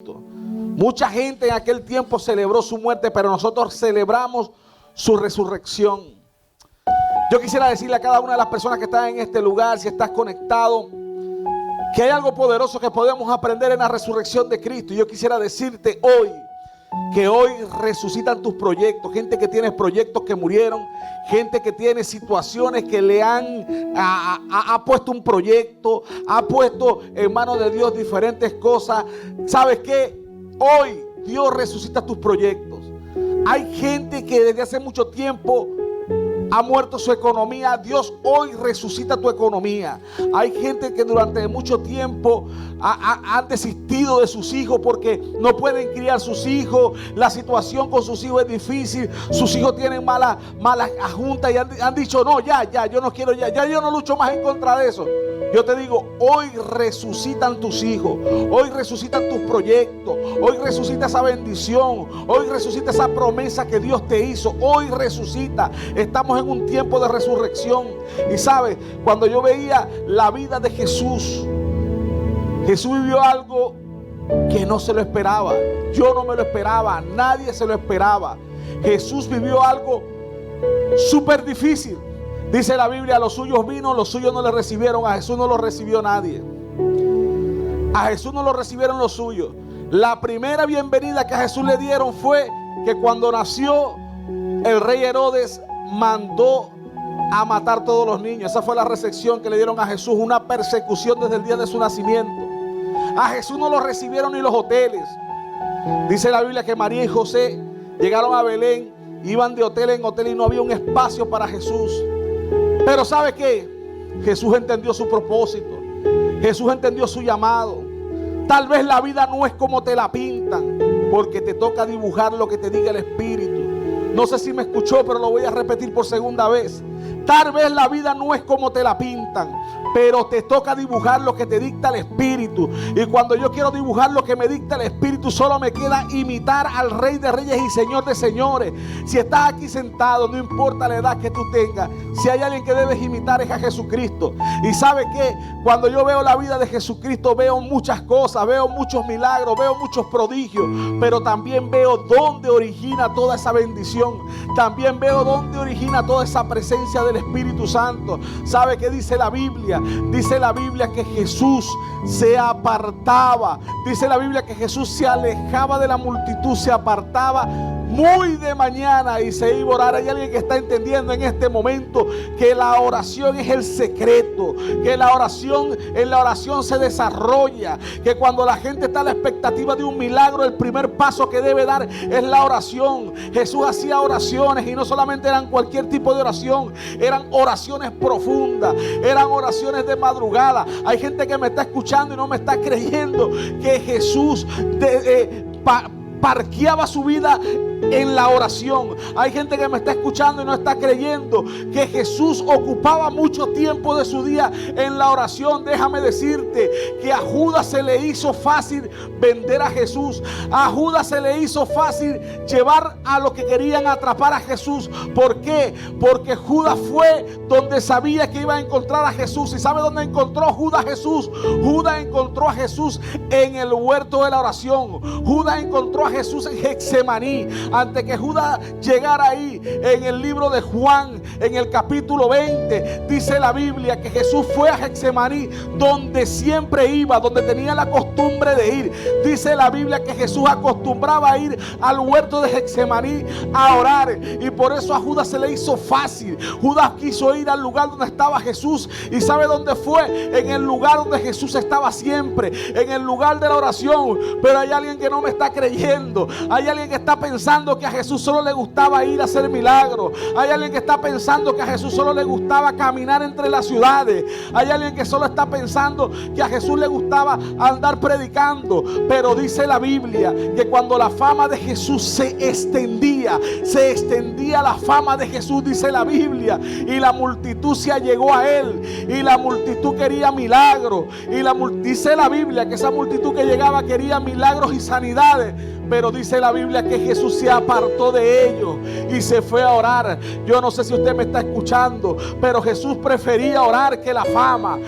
Mucha gente en aquel tiempo celebró su muerte, pero nosotros celebramos su resurrección. Yo quisiera decirle a cada una de las personas que están en este lugar, si estás conectado, que hay algo poderoso que podemos aprender en la resurrección de Cristo. Y yo quisiera decirte hoy que hoy resucitan tus proyectos. Gente que tiene proyectos que murieron, gente que tiene situaciones que le ha puesto un proyecto, ha puesto en manos de Dios diferentes cosas. ¿Sabes qué? Hoy Dios resucita tus proyectos. Hay gente que desde hace mucho tiempo ha muerto su economía. Dios hoy resucita tu economía. Hay gente que durante mucho tiempo han desistido de sus hijos porque no pueden criar sus hijos. La situación con sus hijos es difícil. Sus hijos tienen malas juntas y han dicho no, ya, yo no quiero, ya yo no lucho más en contra de eso. Yo te digo, hoy resucitan tus hijos, hoy resucitan tus proyectos, hoy resucita esa bendición, hoy resucita esa promesa que Dios te hizo, hoy resucita. Estamos en un tiempo de resurrección. Y sabes, cuando yo veía la vida de Jesús, Jesús vivió algo que no se lo esperaba. Yo no me lo esperaba, nadie se lo esperaba. Jesús vivió algo súper difícil. Dice la Biblia, a los suyos vino, los suyos no le recibieron. A Jesús no lo recibió nadie. A Jesús no lo recibieron los suyos. La primera bienvenida que a Jesús le dieron fue que cuando nació, el rey Herodes mandó a matar todos los niños. Esa fue la recepción que le dieron a Jesús, una persecución desde el día de su nacimiento. A Jesús no lo recibieron ni los hoteles. Dice la Biblia que María y José llegaron a Belén, iban de hotel en hotel y no había un espacio para Jesús. Pero ¿sabe qué? Jesús entendió su propósito. Jesús entendió su llamado. Tal vez la vida no es como te la pintan, porque te toca dibujar lo que te diga el Espíritu. No sé si me escuchó, pero lo voy a repetir por segunda vez. Tal vez la vida no es como te la pintan, pero te toca dibujar lo que te dicta el Espíritu. Y cuando yo quiero dibujar lo que me dicta el Espíritu, solo me queda imitar al Rey de Reyes y Señor de Señores. Si estás aquí sentado, no importa la edad que tú tengas, si hay alguien que debes imitar es a Jesucristo. Y ¿sabe qué? Cuando yo veo la vida de Jesucristo, veo muchas cosas, veo muchos milagros, veo muchos prodigios, pero también veo dónde origina toda esa bendición. También veo dónde origina toda esa presencia del Espíritu Santo. ¿Sabe qué dice la Biblia? Dice la Biblia que Jesús se apartaba. Dice la Biblia que Jesús se alejaba de la multitud, se apartaba muy de mañana y se iba a orar. Hay alguien que está entendiendo en este momento que la oración es el secreto, que en la oración se desarrolla, que cuando la gente está a la expectativa de un milagro, el primer paso que debe dar es la oración. Jesús hacía oraciones y no solamente eran cualquier tipo de oración, eran oraciones profundas, eran oraciones de madrugada. Hay gente que me está escuchando y no me está creyendo que Jesús parqueaba su vida en la oración. Hay gente que me está escuchando y no está creyendo que Jesús ocupaba mucho tiempo de su día en la oración. Déjame decirte que a Judas se le hizo fácil vender a Jesús. A Judas se le hizo fácil llevar a los que querían atrapar a Jesús. ¿Por qué? Porque Judas fue donde sabía que iba a encontrar a Jesús. ¿Y sabe dónde encontró Judas a Jesús? Judas encontró a Jesús en el huerto de la oración. Judas encontró a Jesús en Getsemaní. Antes que Judas llegara ahí, en el libro de Juan, en el capítulo 20, dice la Biblia que Jesús fue a Getsemaní, donde siempre iba, donde tenía la costumbre de ir. Dice la Biblia que Jesús acostumbraba a ir al huerto de Getsemaní a orar, y por eso a Judas se le hizo fácil. Judas quiso ir al lugar donde estaba Jesús, y ¿sabe dónde fue? En el lugar donde Jesús estaba siempre, en el lugar de la oración. Pero hay alguien que no me está creyendo. Hay alguien que está pensando que a Jesús solo le gustaba ir a hacer milagros. Hay alguien que está pensando que a Jesús solo le gustaba caminar entre las ciudades. Hay alguien que solo está pensando que a Jesús le gustaba andar predicando. Pero dice la Biblia que cuando la fama de Jesús se extendía la fama de Jesús, dice la Biblia, y la multitud se allegó a él, y la multitud quería milagros, dice la Biblia que esa multitud que llegaba quería milagros y sanidades. Pero dice la Biblia que Jesús se apartó de ellos y se fue a orar. Yo no sé si usted me está escuchando, pero Jesús prefería orar que la fama.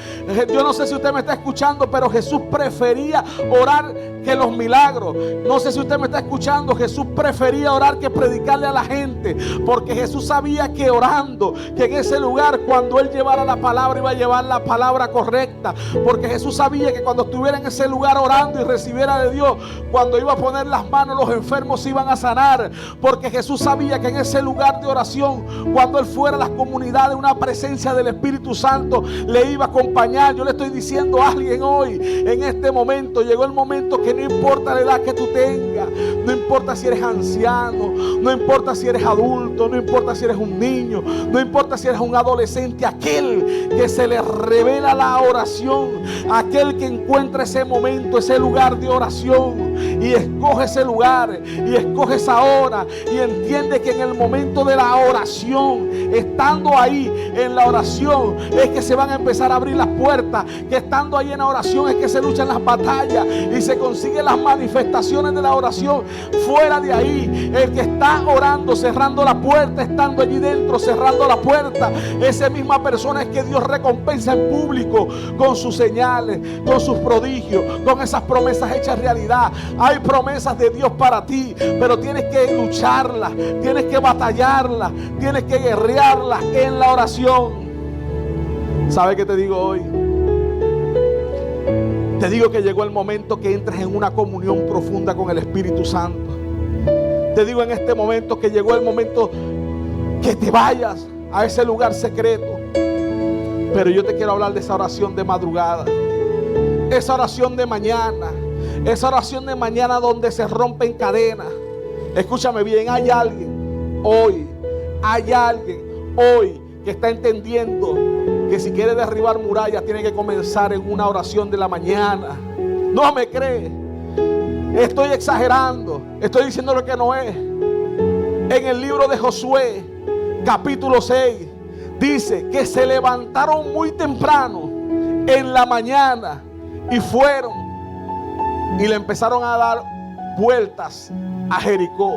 Yo no sé si usted me está escuchando, pero Jesús prefería orar que los milagros. No sé si usted me está escuchando. Jesús prefería orar que predicarle a la gente, porque Jesús sabía que orando, que en ese lugar cuando Él llevara la palabra, iba a llevar la palabra correcta, porque Jesús sabía que cuando estuviera en ese lugar orando y recibiera de Dios, cuando iba a poner las manos, los enfermos se iban a sanar, porque Jesús sabía que en ese lugar de oración, cuando Él fuera a las comunidades, una presencia del Espíritu Santo le iba a acompañar. Yo le estoy diciendo a alguien hoy, en este momento, llegó el momento que no importa la edad que tú tengas, no importa si eres anciano, no importa si eres adulto, no importa si eres un niño, no importa si eres un adolescente, aquel que se le revela la oración, aquel que encuentra ese momento, ese lugar de oración y escoge ese lugar y escoge esa hora y entiende que en el momento de la oración, estando ahí en la oración, es que se van a empezar a abrir las puertas, que estando ahí en la oración es que se luchan las batallas y se consiguen las manifestaciones de la oración. Fuera de ahí, el que está orando, cerrando la puerta, estando allí dentro, cerrando la puerta, esa misma persona es que Dios recompensa en público con sus señales, con sus prodigios, con esas promesas hechas realidad. Hay promesas de Dios para ti, pero tienes que lucharlas, tienes que batallarlas, tienes que guerrearlas en la oración. ¿Sabe qué te digo hoy? Te digo que llegó el momento que entres en una comunión profunda con el Espíritu Santo. Te digo en este momento que llegó el momento que te vayas a ese lugar secreto. Pero yo te quiero hablar de esa oración de madrugada, esa oración de mañana, esa oración de mañana donde se rompen cadenas. Escúchame bien, hay alguien hoy que está entendiendo que si quiere derribar murallas tiene que comenzar en una oración de la mañana. No me cree, estoy exagerando, estoy diciendo lo que no es. En el libro de Josué, capítulo 6, dice que se levantaron muy temprano en la mañana y fueron y le empezaron a dar vueltas a Jericó.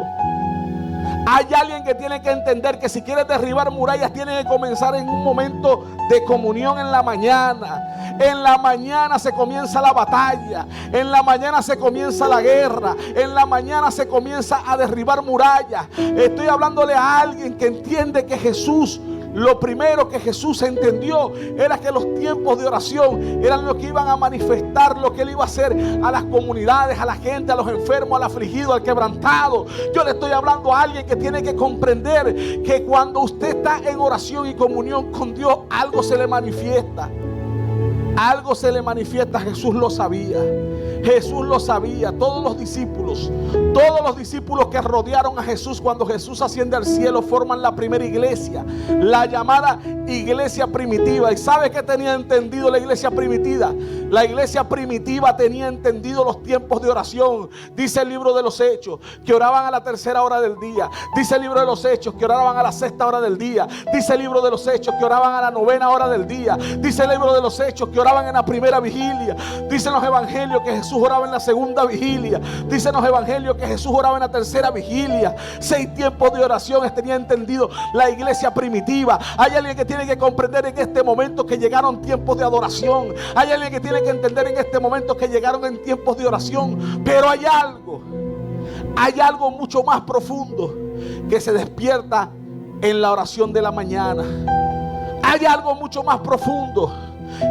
Hay alguien que tiene que entender que si quiere derribar murallas tiene que comenzar en un momento de comunión en la mañana. En la mañana se comienza la batalla, en la mañana se comienza la guerra, en la mañana se comienza a derribar murallas. Estoy hablándole a alguien que entiende que Jesús, lo primero que Jesús entendió era que los tiempos de oración eran los que iban a manifestar lo que Él iba a hacer a las comunidades, a la gente, a los enfermos, al afligido, al quebrantado. Yo le estoy hablando a alguien que tiene que comprender que cuando usted está en oración y comunión con Dios, algo se le manifiesta. Algo se le manifiesta. Jesús lo sabía. Jesús lo sabía. Todos los discípulos que rodearon a Jesús cuando Jesús asciende al cielo forman la primera iglesia, la llamada iglesia primitiva. ¿Y sabe qué tenía entendido la iglesia primitiva? La iglesia primitiva tenía entendido los tiempos de oración. Dice el libro de los Hechos que oraban a la tercera hora del día. Dice el libro de los Hechos que oraban a la sexta hora del día. Dice el libro de los Hechos que oraban a la novena hora del día. Dice el libro de los Hechos que oraban en la primera vigilia. Dicen los evangelios que Jesús oraba en la segunda vigilia. Dicen los evangelios que Jesús oraba en la tercera vigilia. 6 tiempos de oración tenía entendido la iglesia primitiva. Hay alguien que tiene que comprender en este momento que llegaron tiempos de adoración. Hay alguien que tiene que entender en este momento que llegaron en tiempos de oración. Pero hay algo mucho más profundo que se despierta en la oración de la mañana. Hay algo mucho más profundo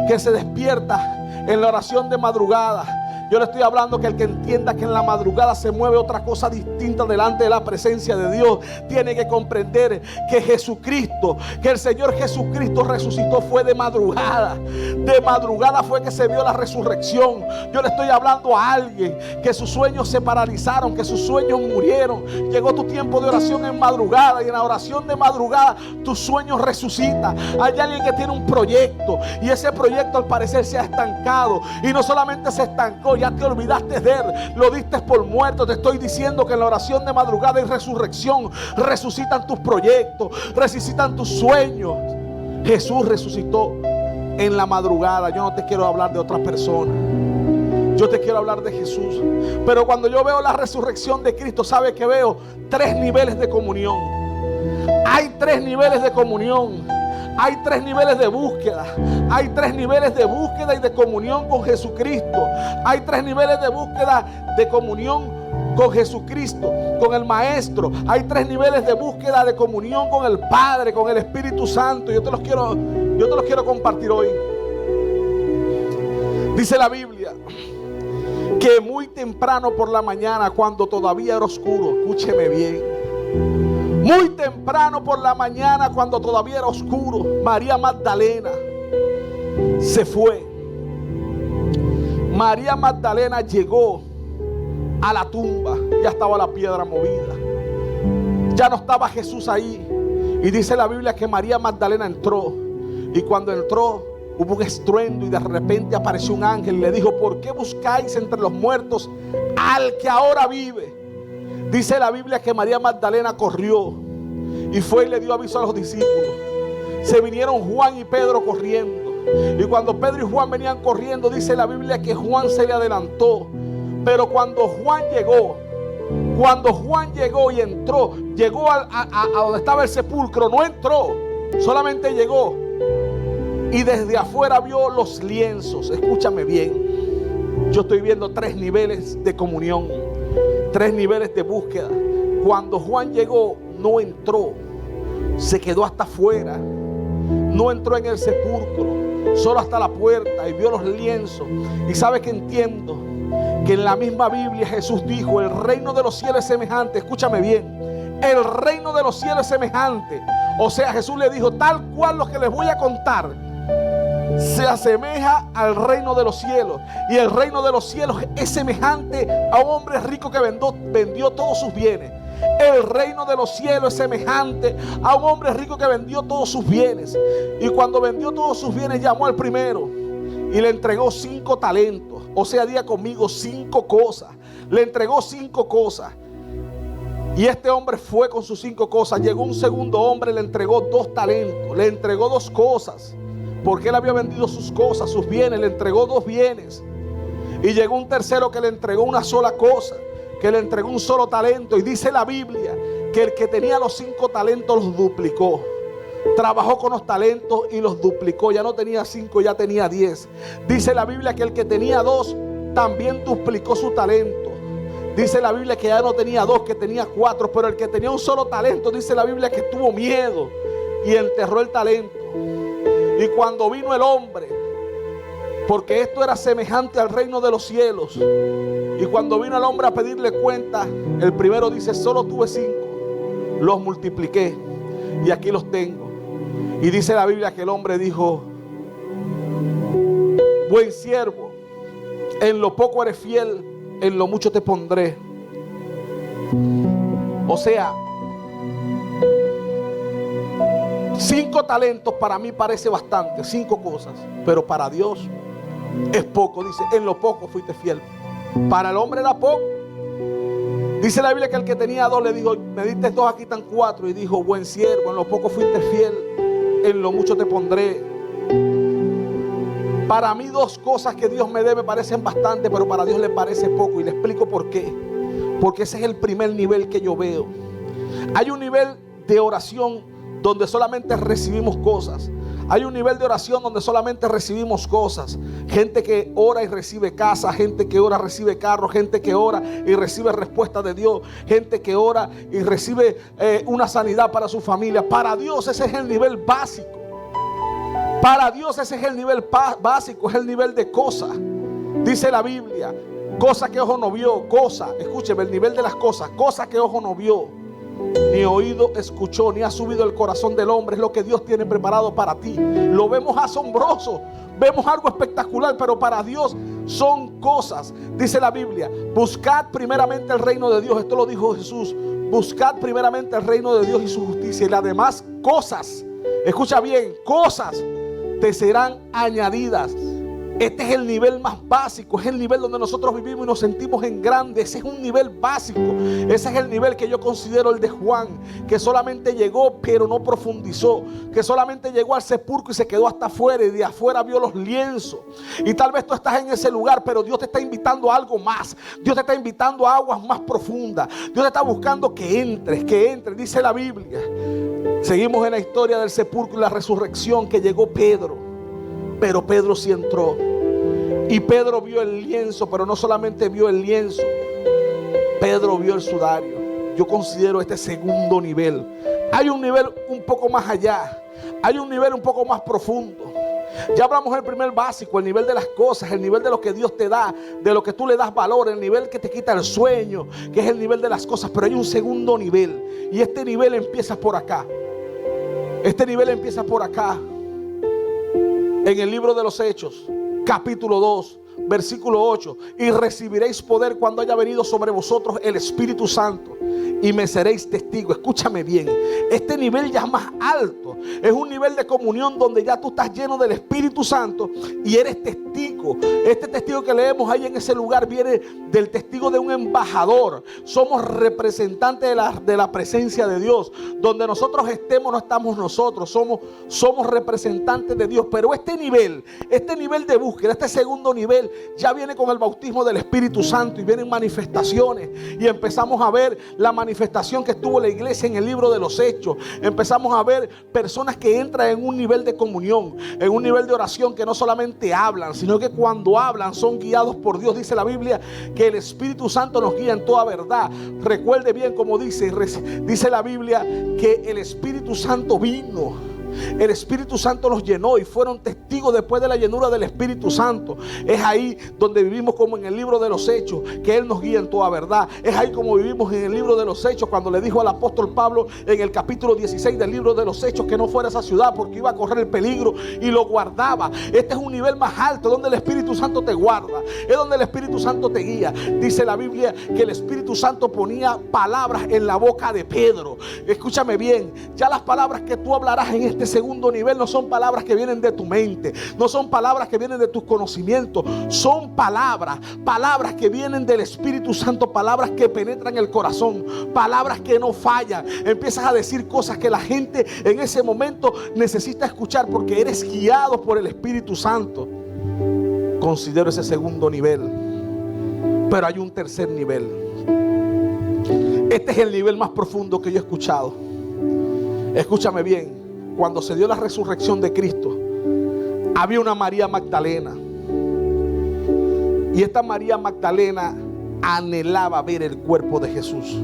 que se despierta en la oración de madrugada. Yo le estoy hablando que el que entienda que en la madrugada se mueve otra cosa distinta delante de la presencia de Dios, tiene que comprender que Jesucristo, que el Señor Jesucristo resucitó fue de madrugada. De madrugada fue que se vio la resurrección. Yo le estoy hablando a alguien que sus sueños se paralizaron, que sus sueños murieron. Llegó tu tiempo de oración en madrugada y en la oración de madrugada tus sueños resucitan. Hay alguien que tiene un proyecto y ese proyecto al parecer se ha estancado, y no solamente se estancó, ya te olvidaste de él, lo diste por muerto. Te estoy diciendo que en la oración de madrugada y resurrección resucitan tus proyectos, resucitan tus sueños. Jesús resucitó en la madrugada. Yo no te quiero hablar de otra persona, yo te quiero hablar de Jesús. Pero cuando yo veo la resurrección de Cristo, ¿sabe qué veo? 3 niveles de comunión. Hay 3 niveles de comunión. Hay 3 niveles de búsqueda. Hay 3 niveles de búsqueda y de comunión con Jesucristo. Hay 3 niveles de búsqueda de comunión con Jesucristo, con el Maestro. Hay 3 niveles de búsqueda de comunión con el Padre, con el Espíritu Santo. Yo te los quiero compartir hoy. Dice la Biblia que muy temprano por la mañana, cuando todavía era oscuro, escúcheme bien, muy temprano por la mañana, cuando todavía era oscuro, María Magdalena se fue. María Magdalena llegó a la tumba. Ya estaba la piedra movida, ya no estaba Jesús ahí. Y dice la Biblia que María Magdalena entró, y cuando entró hubo un estruendo y de repente apareció un ángel y le dijo: ¿por qué buscáis entre los muertos al que ahora vive? Dice la Biblia que María Magdalena corrió y fue y le dio aviso a los discípulos. Se vinieron Juan y Pedro corriendo, y cuando Pedro y Juan venían corriendo, dice la Biblia que Juan se le adelantó. Pero cuando Juan llegó y entró, llegó a donde estaba el sepulcro, no entró, solamente llegó. Y desde afuera vio los lienzos. Escúchame bien. Yo estoy viendo 3 niveles de comunión, 3 niveles de búsqueda. Cuando Juan llegó, no entró, se quedó hasta afuera. No entró en el sepulcro, solo hasta la puerta, y vio los lienzos. Y sabe que entiendo que en la misma Biblia Jesús dijo: el reino de los cielos es semejante. Escúchame bien, el reino de los cielos es semejante. O sea, Jesús le dijo: tal cual lo que les voy a contar se asemeja al reino de los cielos. Y el reino de los cielos es semejante a un hombre rico que vendió todos sus bienes. El reino de los cielos es semejante a un hombre rico que vendió todos sus bienes. Y cuando vendió todos sus bienes, llamó al primero y le entregó 5 talentos. O sea, diga conmigo, 5 cosas. Le entregó 5 cosas. Y este hombre fue con sus 5 cosas. Llegó un segundo hombre, le entregó 2 talentos. Le entregó 2 cosas, porque él había vendido sus cosas, sus bienes. Le entregó 2 bienes. Y llegó un tercero que le entregó una sola cosa, que le entregó un solo talento. Y dice la Biblia que el que tenía los 5 talentos los duplicó. Trabajó con los talentos y los duplicó. Ya no tenía 5, ya tenía 10. Dice la Biblia que el que tenía 2 también duplicó su talento. Dice la Biblia que ya no tenía 2, que tenía 4. Pero el que tenía un solo talento, dice la Biblia que tuvo miedo y enterró el talento. Y cuando vino el hombre, porque esto era semejante al reino de los cielos, y cuando vino el hombre a pedirle cuenta, el primero dice: solo tuve 5, los multipliqué y aquí los tengo. Y dice la Biblia que el hombre dijo: buen siervo, en lo poco eres fiel, en lo mucho te pondré. O sea, 5 talentos para mí parece bastante, 5 cosas, pero para Dios es poco. Dice: en lo poco fuiste fiel. Para el hombre era poco. Dice la Biblia que el que tenía 2 le dijo: me diste 2, aquí están 4. Y dijo: buen siervo, en lo poco fuiste fiel, en lo mucho te pondré. Para mí 2 cosas que Dios me debe parecen bastante, pero para Dios le parece poco. Y le explico por qué. Porque ese es el primer nivel que yo veo. Hay un nivel de oración donde solamente recibimos cosas. Hay un nivel de oración donde solamente recibimos cosas. Gente que ora y recibe casa, gente que ora y recibe carro, gente que ora y recibe respuesta de Dios, gente que ora y recibe una sanidad para su familia. Para Dios ese es el nivel básico. Para Dios ese es el nivel básico, es el nivel de cosas. Dice la Biblia: cosa que ojo no vio, cosa, escúcheme, el nivel de las cosas, cosa que ojo no vio, ni oído escuchó, ni ha subido el corazón del hombre, es lo que Dios tiene preparado para ti. Lo vemos asombroso, vemos algo espectacular, pero para Dios son cosas. Dice la Biblia: buscad primeramente el reino de Dios. Esto lo dijo Jesús: buscad primeramente el reino de Dios y su justicia, y las demás cosas, escucha bien, cosas te serán añadidas. Este es el nivel más básico, es el nivel donde nosotros vivimos y nos sentimos en grande. Ese es un nivel básico. Ese es el nivel que yo considero el de Juan, que solamente llegó pero no profundizó, que solamente llegó al sepulcro y se quedó hasta afuera, y de afuera vio los lienzos. Y tal vez tú estás en ese lugar, pero Dios te está invitando a algo más. Dios te está invitando a aguas más profundas. Dios te está buscando que entres, dice la Biblia. Seguimos en la historia del sepulcro y la resurrección, que llegó Pedro. pero Pedro sí entró. Y Pedro vio el lienzo, pero no solamente vio el lienzo, Pedro vio el sudario. Yo considero este segundo nivel. Hay un nivel un poco más allá, hay un nivel un poco más profundo. Ya hablamos del primer básico, el nivel de las cosas, el nivel de lo que Dios te da, de lo que tú le das valor, el nivel que te quita el sueño, que es el nivel de las cosas. Pero hay un segundo nivel, y este nivel empieza por acá. Este nivel empieza por acá. En el libro de los Hechos, capítulo 2, versículo 8: y recibiréis poder cuando haya venido sobre vosotros el Espíritu Santo, y me seréis testigo. Escúchame bien, este nivel ya más alto es un nivel de comunión donde ya tú estás lleno del Espíritu Santo y eres testigo. Este testigo que leemos ahí en ese lugar viene del testigo de un embajador. Somos representantes de la presencia de Dios. Donde nosotros estemos no estamos nosotros, somos representantes de Dios. Pero este nivel de búsqueda, este segundo nivel, ya viene con el bautismo del Espíritu Santo y vienen manifestaciones, y empezamos a ver la manifestación que tuvo la iglesia en el libro de los Hechos. Empezamos a ver personas que entran en un nivel de comunión, en un nivel de oración, que no solamente hablan, sino que cuando hablan son guiados por Dios. Dice la Biblia que el Espíritu Santo nos guía en toda verdad. Recuerde bien como dice la Biblia que el Espíritu Santo vino. El Espíritu Santo los llenó y fueron testigos después de la llenura del Espíritu Santo. Es ahí donde vivimos como en el libro de los Hechos, que Él nos guía en toda verdad. Es ahí como vivimos en el libro de los Hechos, cuando le dijo al apóstol Pablo en el capítulo 16 del libro de los Hechos que no fuera a esa ciudad porque iba a correr el peligro, y lo guardaba. Este es un nivel más alto, donde el Espíritu Santo te guarda, es donde el Espíritu Santo te guía. Dice la Biblia que el Espíritu Santo ponía palabras en la boca de Pedro. Escúchame bien, ya las palabras que tú hablarás en este segundo nivel no son palabras que vienen de tu mente, no son palabras que vienen de tus conocimientos, son palabras que vienen del Espíritu Santo, palabras que penetran el corazón, palabras que no fallan. Empiezas a decir cosas que la gente en ese momento necesita escuchar porque eres guiado por el Espíritu Santo. Considero ese segundo nivel, pero hay un tercer nivel. Este es el nivel más profundo que yo he escuchado. Escúchame bien. Cuando se dio la resurrección de Cristo, había una María Magdalena, y esta María Magdalena anhelaba ver el cuerpo de Jesús.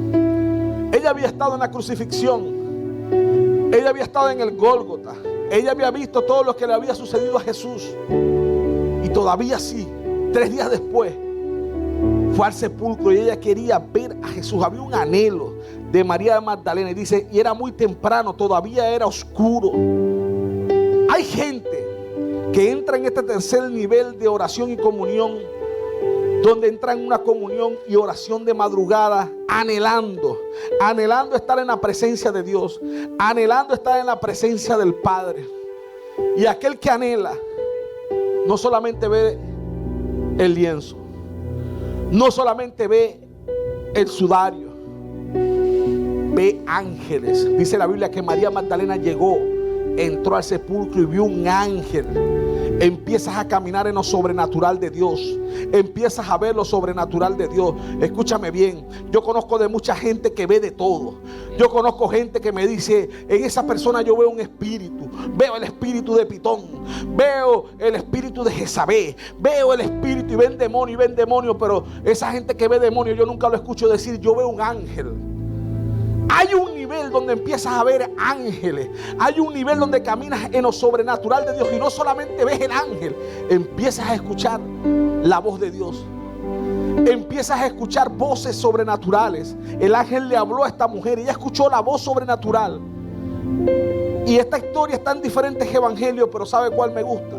Ella había estado en la crucifixión, ella había estado en el Gólgota, ella había visto todo lo que le había sucedido a Jesús, y todavía sí, 3 días después fue al sepulcro y ella quería ver a Jesús. Había un anhelo de María Magdalena, y dice, y era muy temprano, todavía era oscuro. Hay gente que entra en este tercer nivel de oración y comunión, donde entra en una comunión y oración de madrugada, anhelando estar en la presencia de Dios, anhelando estar en la presencia del Padre. Y aquel que anhela no solamente ve el lienzo, no solamente ve el sudario, ve ángeles. Dice la Biblia que María Magdalena llegó, entró al sepulcro y vio un ángel. Empiezas a caminar en lo sobrenatural de Dios, empiezas a ver lo sobrenatural de Dios. Escúchame bien, yo conozco de mucha gente que ve de todo. Yo conozco gente que me dice, en esa persona yo veo un espíritu, veo el espíritu de Pitón, veo el espíritu de Jezabel, veo el espíritu, y ven demonio, pero esa gente que ve demonio yo nunca lo escucho decir, yo veo un ángel. Hay un nivel donde empiezas a ver ángeles. Hay un nivel donde caminas en lo sobrenatural de Dios. Y no solamente ves el ángel, empiezas a escuchar la voz de Dios. Empiezas a escuchar voces sobrenaturales. El ángel le habló a esta mujer y ella escuchó la voz sobrenatural. Y esta historia está en diferentes evangelios, pero ¿sabe cuál me gusta?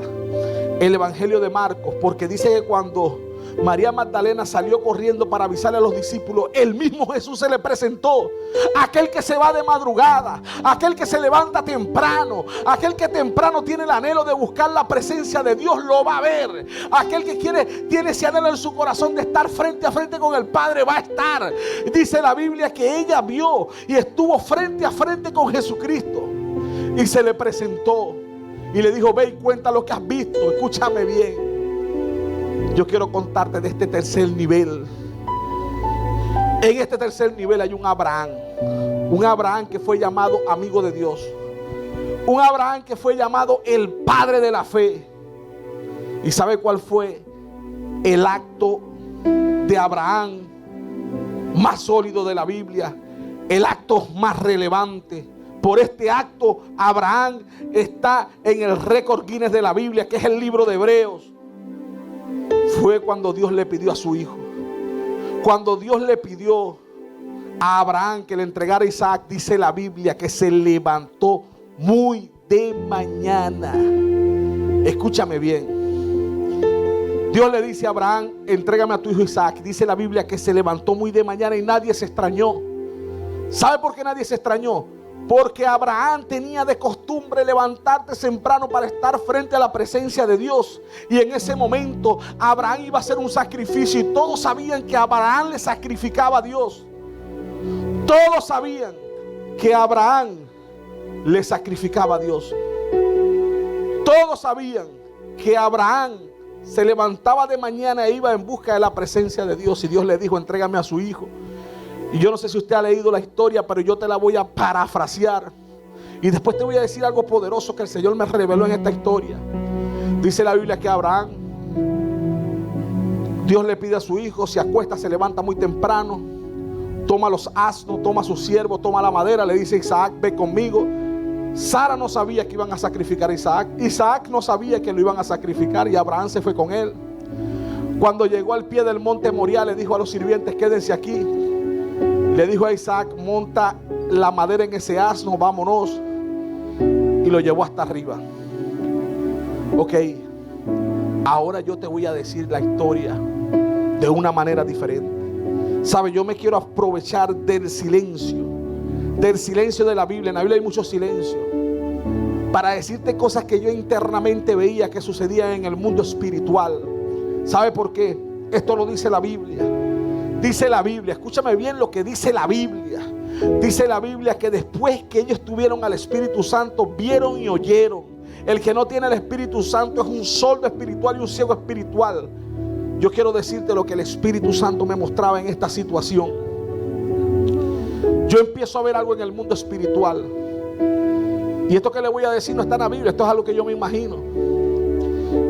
El evangelio de Marcos, porque dice que cuando María Magdalena salió corriendo para avisarle a los discípulos, el mismo Jesús se le presentó. Aquel que se va de madrugada, aquel que se levanta temprano, aquel que temprano tiene el anhelo de buscar la presencia de Dios, lo va a ver. Aquel que tiene ese anhelo en su corazón de estar frente a frente con el Padre, va a estar. Dice la Biblia que ella vio y estuvo frente a frente con Jesucristo, y se le presentó y le dijo, ve y cuenta lo que has visto. Escúchame bien, yo quiero contarte de este tercer nivel. En este tercer nivel hay un Abraham que fue llamado amigo de Dios, un Abraham que fue llamado el padre de la fe. ¿Y sabe cuál fue el acto de Abraham más sólido de la Biblia? El acto más relevante. Por este acto Abraham está en el récord Guinness de la Biblia, que es el libro de Hebreos. Fue cuando Dios le pidió a su hijo. Cuando Dios le pidió a Abraham que le entregara a Isaac, dice la Biblia que se levantó muy de mañana. Escúchame bien. Dios le dice a Abraham: entrégame a tu hijo Isaac. Dice la Biblia que se levantó muy de mañana y nadie se extrañó. ¿Sabe por qué nadie se extrañó? Porque Abraham tenía de costumbre levantarse temprano para estar frente a la presencia de Dios. Y en ese momento Abraham iba a hacer un sacrificio y todos sabían que Abraham le sacrificaba a Dios. Todos sabían que Abraham le sacrificaba a Dios. Todos sabían que Abraham se levantaba de mañana e iba en busca de la presencia de Dios. Y Dios le dijo: entrégame a su hijo. Y yo no sé si usted ha leído la historia, pero yo te la voy a parafrasear. Y después te voy a decir algo poderoso que el Señor me reveló en esta historia. Dice la Biblia que Abraham, Dios le pide a su hijo, se acuesta, se levanta muy temprano, toma los asnos, toma a su siervo, toma la madera, le dice a Isaac: ve conmigo. Sara no sabía que iban a sacrificar a Isaac. Isaac no sabía que lo iban a sacrificar y Abraham se fue con él. Cuando llegó al pie del monte Moriah, le dijo a los sirvientes: quédense aquí. Le dijo a Isaac: monta la madera en ese asno, vámonos. Y lo llevó hasta arriba. Ok, ahora yo te voy a decir la historia de una manera diferente. ¿Sabe? Yo me quiero aprovechar del silencio de la Biblia. En la Biblia hay mucho silencio, para decirte cosas que yo internamente veía que sucedían en el mundo espiritual. ¿Sabe por qué? Esto lo dice la Biblia. Dice la Biblia, escúchame bien lo que dice la Biblia. Dice la Biblia que después que ellos tuvieron al Espíritu Santo, vieron y oyeron. El que no tiene el Espíritu Santo es un sordo espiritual y un ciego espiritual. Yo quiero decirte lo que el Espíritu Santo me mostraba en esta situación. Yo empiezo a ver algo en el mundo espiritual. Y esto que le voy a decir no está en la Biblia, esto es algo que yo me imagino.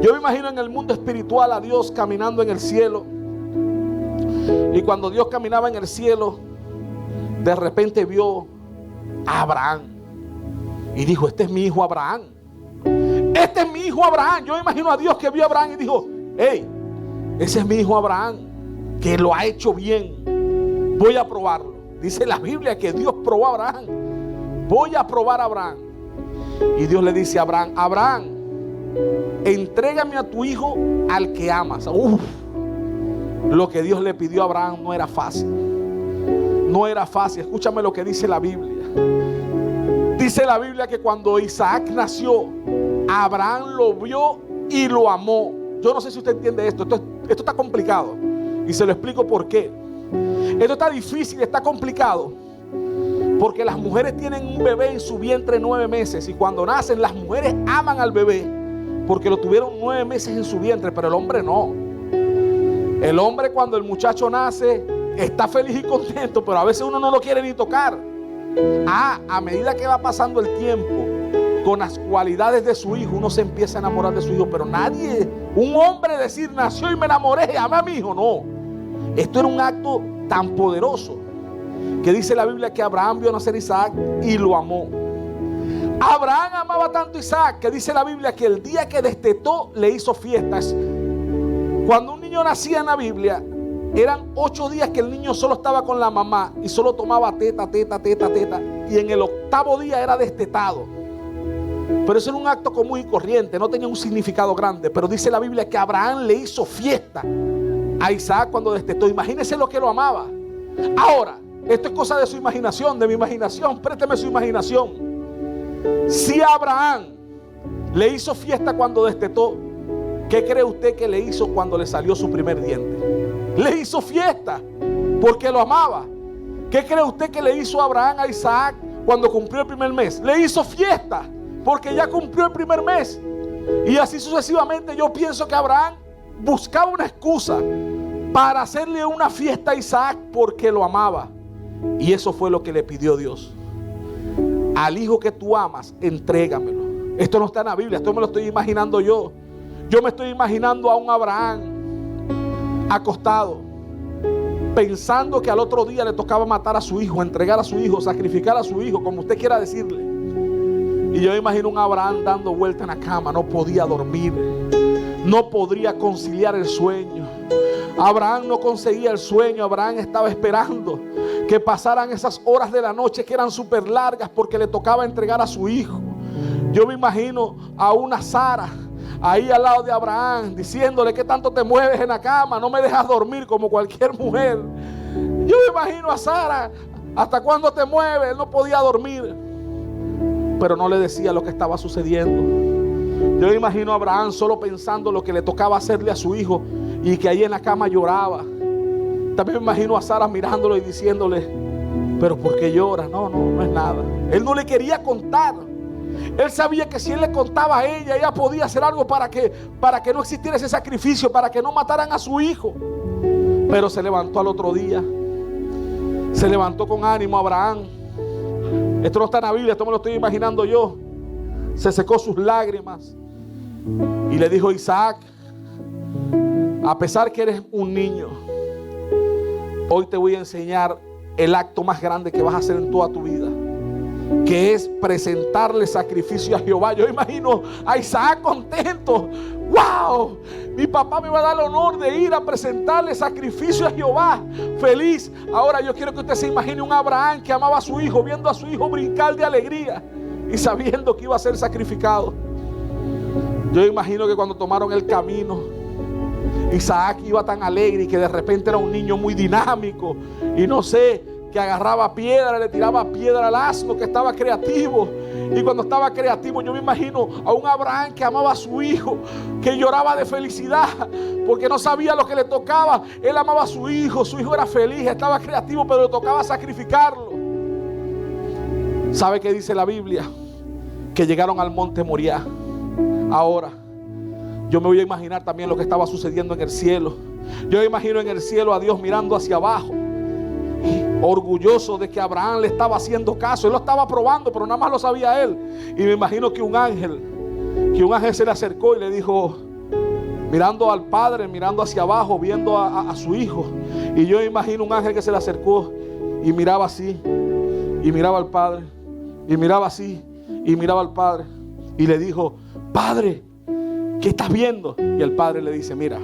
Yo me imagino en el mundo espiritual a Dios caminando en el cielo. Y cuando Dios caminaba en el cielo, de repente vio a Abraham y dijo: este es mi hijo Abraham. Este es mi hijo Abraham. Yo me imagino a Dios que vio a Abraham y dijo: hey, ese es mi hijo Abraham, que lo ha hecho bien. Voy a probarlo. Dice la Biblia que Dios probó a Abraham. Voy a probar a Abraham. Y Dios le dice a Abraham: Abraham, entrégame a tu hijo al que amas. Lo que Dios le pidió a Abraham no era fácil. No era fácil. Escúchame lo que dice la Biblia. Dice la Biblia que cuando Isaac nació, Abraham lo vio y lo amó. Yo no sé si usted entiende esto. Esto está complicado. Y se lo explico por qué. Esto está difícil, está complicado. Porque las mujeres tienen un bebé en su vientre 9 meses. Y cuando nacen, las mujeres aman al bebé porque lo tuvieron 9 meses en su vientre. Pero el hombre no. El hombre, cuando el muchacho nace, está feliz y contento, pero a veces uno no lo quiere ni tocar. A medida que va pasando el tiempo, con las cualidades de su hijo, uno se empieza a enamorar de su hijo. Pero nadie, un hombre decir: nació y me enamoré, amé a mi hijo. No. Esto era un acto tan poderoso que dice la Biblia que Abraham vio nacer a Isaac y lo amó. Abraham amaba tanto a Isaac que dice la Biblia que el día que destetó le hizo fiestas. Cuando un niño nacía en la Biblia, eran 8 días que el niño solo estaba con la mamá y solo tomaba teta. Y en el 8º día era destetado. Pero eso era un acto común y corriente, no tenía un significado grande. Pero dice la Biblia que Abraham le hizo fiesta a Isaac cuando destetó. Imagínese lo que lo amaba. Ahora, esto es cosa de su imaginación, de mi imaginación. Présteme su imaginación. Si Abraham le hizo fiesta cuando destetó, ¿qué cree usted que le hizo cuando le salió su primer diente? Le hizo fiesta porque lo amaba. ¿Qué cree usted que le hizo Abraham a Isaac cuando cumplió el primer mes? Le hizo fiesta porque ya cumplió el primer mes. Y así sucesivamente. Yo pienso que Abraham buscaba una excusa para hacerle una fiesta a Isaac porque lo amaba. Y eso fue lo que le pidió Dios. Al hijo que tú amas, entrégamelo. Esto no está en la Biblia, esto me lo estoy imaginando yo. Yo me estoy imaginando a un Abraham acostado, pensando que al otro día le tocaba matar a su hijo, entregar a su hijo, sacrificar a su hijo, como usted quiera decirle. Y yo imagino un Abraham dando vuelta en la cama, no podía dormir, no podría conciliar el sueño. Abraham no conseguía el sueño. Abraham estaba esperando que pasaran esas horas de la noche que eran súper largas, porque le tocaba entregar a su hijo. Yo me imagino a una Sara ahí al lado de Abraham, diciéndole: ¿qué tanto te mueves en la cama? No me dejas dormir como cualquier mujer. Yo me imagino a Sara: ¿hasta cuándo te mueves? Él no podía dormir, pero no le decía lo que estaba sucediendo. Yo me imagino a Abraham solo pensando lo que le tocaba hacerle a su hijo, y que ahí en la cama lloraba. También me imagino a Sara mirándolo y diciéndole: ¿pero por qué llora? No es nada. Él no le quería contar. Él sabía que si él le contaba a ella podía hacer algo para que no existiera ese sacrificio, para que no mataran a su hijo. Pero se levantó al otro día. Se levantó con ánimo Abraham. Esto no está en la Biblia, esto me lo estoy imaginando yo. Se secó sus lágrimas y le dijo: Isaac, a pesar que eres un niño, hoy te voy a enseñar el acto más grande que vas a hacer en toda tu vida, que es presentarle sacrificio a Jehová. Yo imagino a Isaac contento. ¡Wow! Mi papá me va a dar el honor de ir a presentarle sacrificio a Jehová. Feliz. Ahora yo quiero que usted se imagine un Abraham que amaba a su hijo, viendo a su hijo brincar de alegría y sabiendo que iba a ser sacrificado. Yo imagino que cuando tomaron el camino, Isaac iba tan alegre y que de repente era un niño muy dinámico y no sé, que agarraba piedra, le tiraba piedra al asno, que estaba creativo. Y cuando estaba creativo, yo me imagino a un Abraham que amaba a su hijo, que lloraba de felicidad porque no sabía lo que le tocaba. Él amaba a su hijo era feliz, estaba creativo, pero le tocaba sacrificarlo. ¿Sabe qué dice la Biblia? Que llegaron al monte Moriah. Ahora yo me voy a imaginar también lo que estaba sucediendo en el cielo. Yo imagino en el cielo a Dios mirando hacia abajo, orgulloso de que Abraham le estaba haciendo caso. Él lo estaba probando, pero nada más lo sabía él. Y me imagino que un ángel se le acercó y le dijo, mirando al padre, mirando hacia abajo, viendo a su hijo. Y yo imagino un ángel que se le acercó y miraba así, y miraba al padre, y miraba así, y miraba al padre, y le dijo: Padre, ¿qué estás viendo? Y el padre le dice: mira,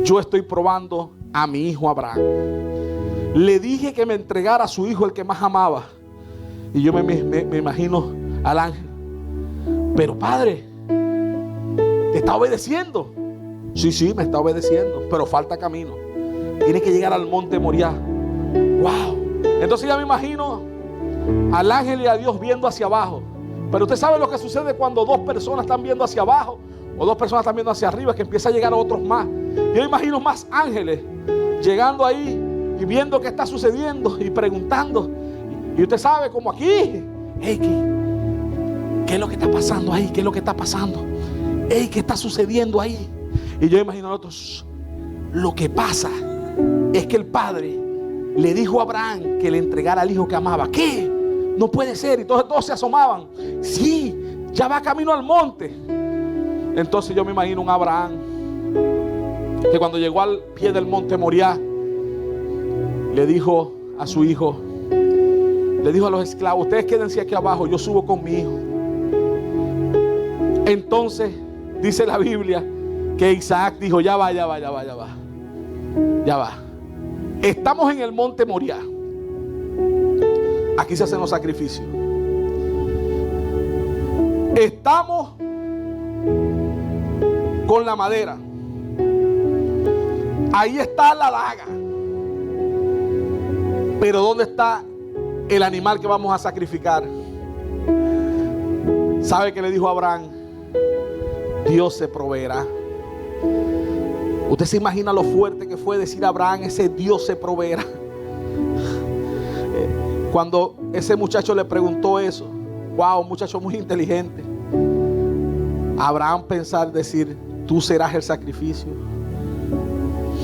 yo estoy probando a mi hijo Abraham. Le dije que me entregara a su hijo, el que más amaba. Y yo me imagino al ángel: pero padre, ¿te está obedeciendo? Sí, me está obedeciendo, pero falta camino. Tiene que llegar al monte Moriah. Wow. Entonces ya me imagino al ángel y a Dios viendo hacia abajo. Pero usted sabe lo que sucede cuando dos personas están viendo hacia abajo o dos personas están viendo hacia arriba, que empieza a llegar a otros más. Yo imagino más ángeles llegando ahí y viendo qué está sucediendo y preguntando. Y usted sabe, como aquí: hey, ¿qué es lo que está pasando ahí? ¿Qué es lo que está pasando? Hey, ¿qué está sucediendo ahí? Y yo imagino a otros: lo que pasa es que el padre le dijo a Abraham que le entregara al hijo que amaba. ¿Qué? No puede ser. Y todos se asomaban. Sí, ya va camino al monte. Entonces yo me imagino un Abraham que cuando llegó al pie del monte Moriah, le dijo a su hijo, le dijo a los esclavos: ustedes quédense aquí abajo, yo subo con mi hijo. Entonces dice la Biblia que Isaac dijo: ya va. Estamos en el monte Moriah. Aquí se hacen los sacrificios. Estamos con la madera. Ahí está la daga. Pero ¿dónde está el animal que vamos a sacrificar? ¿Sabe qué le dijo Abraham? Dios se proveerá. Usted se imagina lo fuerte que fue decir a Abraham ese Dios se proveerá. Cuando ese muchacho le preguntó eso, wow, un muchacho muy inteligente, Abraham pensar, decir: tú serás el sacrificio.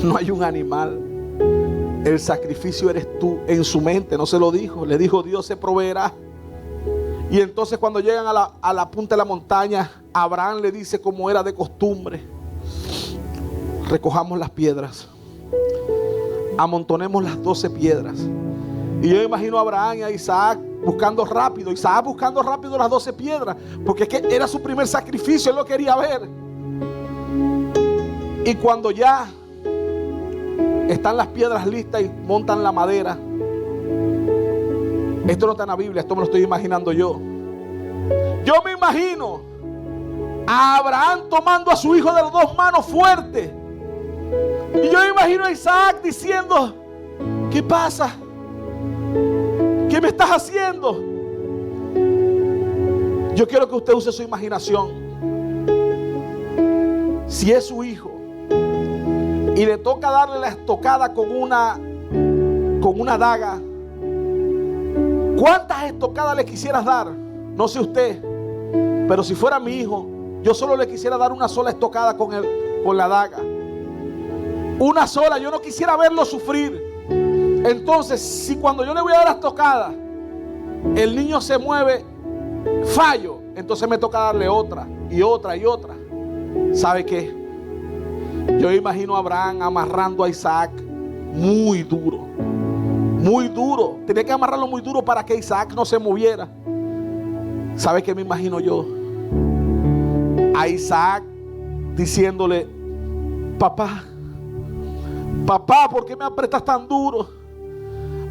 No hay un animal, el sacrificio eres tú. En su mente no se lo dijo, le dijo: Dios se proveerá. Y entonces cuando llegan a la punta de la montaña, Abraham le dice, como era de costumbre: recojamos las piedras, amontonemos las 12 piedras. Y yo imagino a Abraham y a Isaac buscando rápido las 12 piedras, porque es que era su primer sacrificio, él lo quería ver. Y cuando ya están las piedras listas y montan la madera, esto no está en la Biblia, esto me lo estoy imaginando yo. Yo me imagino a Abraham tomando a su hijo de las 2 manos fuerte. Y yo me imagino a Isaac diciendo: ¿qué pasa? ¿Qué me estás haciendo? Yo quiero que usted use su imaginación. Si es su hijo y le toca darle la estocada con una daga, ¿cuántas estocadas le quisieras dar? No sé usted, pero si fuera mi hijo, yo solo le quisiera dar una sola estocada con la daga. Una sola, yo no quisiera verlo sufrir. Entonces, si cuando yo le voy a dar la estocada, el niño se mueve, fallo, entonces me toca darle otra y otra y otra. ¿Sabe qué? Yo imagino a Abraham amarrando a Isaac muy duro. Muy duro. Tenía que amarrarlo muy duro para que Isaac no se moviera. ¿Sabe qué me imagino yo? A Isaac diciéndole: papá, ¿por qué me apretas tan duro?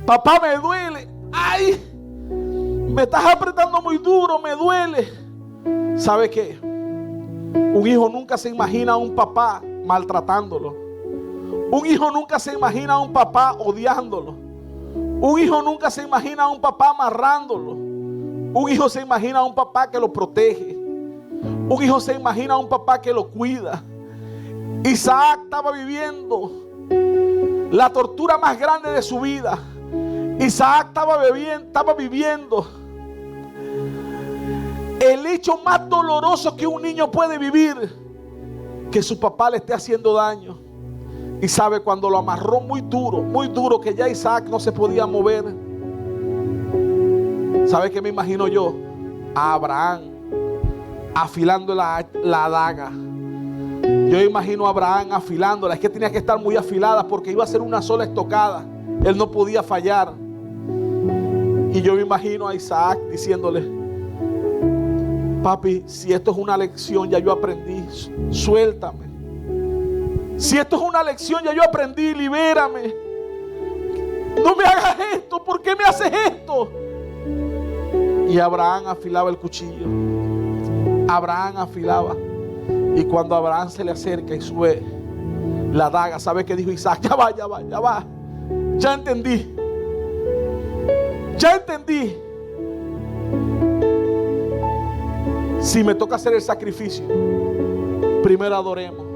Papá, me duele. ¡Ay! Me estás apretando muy duro, me duele. ¿Sabe qué? Un hijo nunca se imagina a un papá maltratándolo. Un hijo nunca se imagina a un papá odiándolo. Un hijo nunca se imagina a un papá amarrándolo. Un hijo se imagina a un papá que lo protege. Un hijo se imagina a un papá que lo cuida. Isaac estaba viviendo la tortura más grande de su vida. Isaac estaba viviendo el hecho más doloroso que un niño puede vivir, que su papá le esté haciendo daño. Y sabe, cuando lo amarró muy duro, que ya Isaac no se podía mover, ¿sabe qué me imagino yo? A Abraham afilando la daga. Yo imagino a Abraham afilándola. Es que tenía que estar muy afilada porque iba a ser una sola estocada. Él no podía fallar. Y yo me imagino a Isaac diciéndole: papi, si esto es una lección, ya yo aprendí, suéltame. Si esto es una lección, ya yo aprendí, libérame. No me hagas esto, ¿por qué me haces esto? Y Abraham afilaba el cuchillo. Abraham afilaba. Y cuando Abraham se le acerca y sube la daga, ¿sabe qué dijo Isaac? Ya va. Ya entendí. Si me toca hacer el sacrificio, primero adoremos.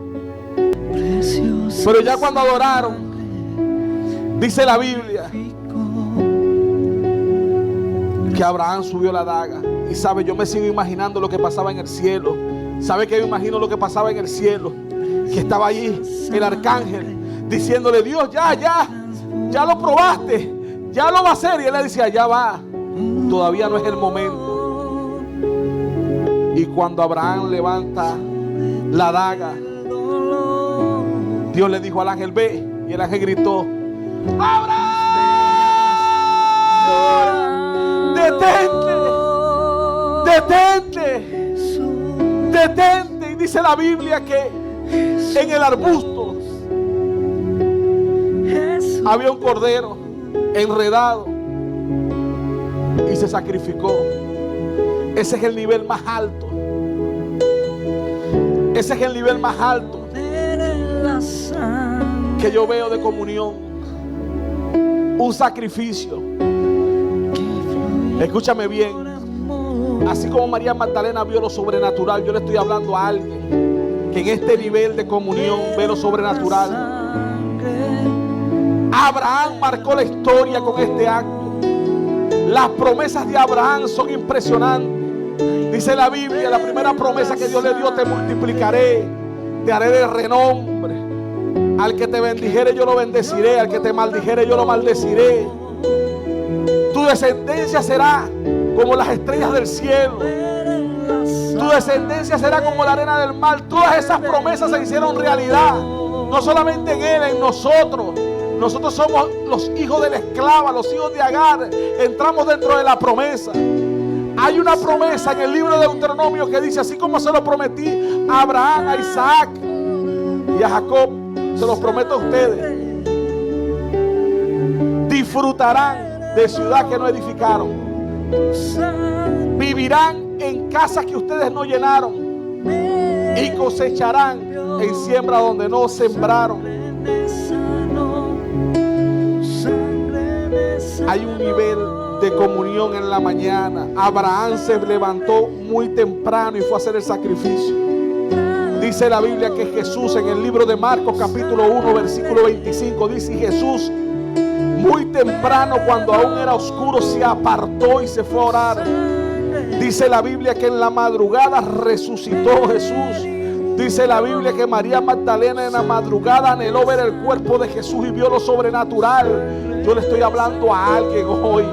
Pero ya cuando adoraron, dice la Biblia que Abraham subió la daga. Y sabe, yo me sigo imaginando lo que pasaba en el cielo. ¿Sabe que yo imagino lo que pasaba en el cielo? Que estaba allí el arcángel diciéndole: Dios, ya lo probaste, ya lo va a hacer. Y él le decía: ya va, todavía no es el momento. Y cuando Abraham levanta la daga, Dios le dijo al ángel: ve. Y el ángel gritó: ¡Abraham! Detente. Y dice la Biblia que en el arbusto había un cordero enredado y se sacrificó. Ese es el nivel más alto. Ese es el nivel más alto que yo veo de comunión. Un sacrificio. Escúchame bien. Así como María Magdalena vio lo sobrenatural, yo le estoy hablando a alguien que en este nivel de comunión ve lo sobrenatural. Abraham marcó la historia con este acto. Las promesas de Abraham son impresionantes. Dice la Biblia, la primera promesa que Dios le dio: te multiplicaré, te haré de renombre. Al que te bendijere yo lo bendeciré, al que te maldijere yo lo maldeciré. Tu descendencia será como las estrellas del cielo. Tu descendencia será como la arena del mar. Todas esas promesas se hicieron realidad. No solamente en Él, en nosotros. Nosotros somos los hijos de la esclava, los hijos de Agar. Entramos dentro de la promesa. Hay una promesa en el libro de Deuteronomio que dice: así como se lo prometí a Abraham, a Isaac y a Jacob, se los prometo a ustedes. Disfrutarán de ciudad que no edificaron. Vivirán en casas que ustedes no llenaron. Y cosecharán en siembra donde no sembraron. Hay un nivel de comunión en la mañana. Abraham se levantó muy temprano y fue a hacer el sacrificio. Dice la Biblia que Jesús, en el libro de Marcos capítulo 1 versículo 25, dice: Jesús muy temprano, cuando aún era oscuro, se apartó y se fue a orar. Dice la Biblia que en la madrugada resucitó Jesús. Dice la Biblia que María Magdalena en la madrugada anheló ver el cuerpo de Jesús y vio lo sobrenatural. Yo le estoy hablando a alguien hoy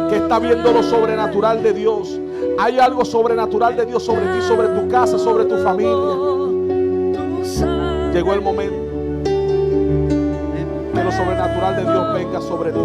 que está viendo lo sobrenatural de Dios. Hay algo sobrenatural de Dios sobre ti, sobre tu casa, sobre tu familia. Llegó el momento que lo sobrenatural de Dios venga sobre ti.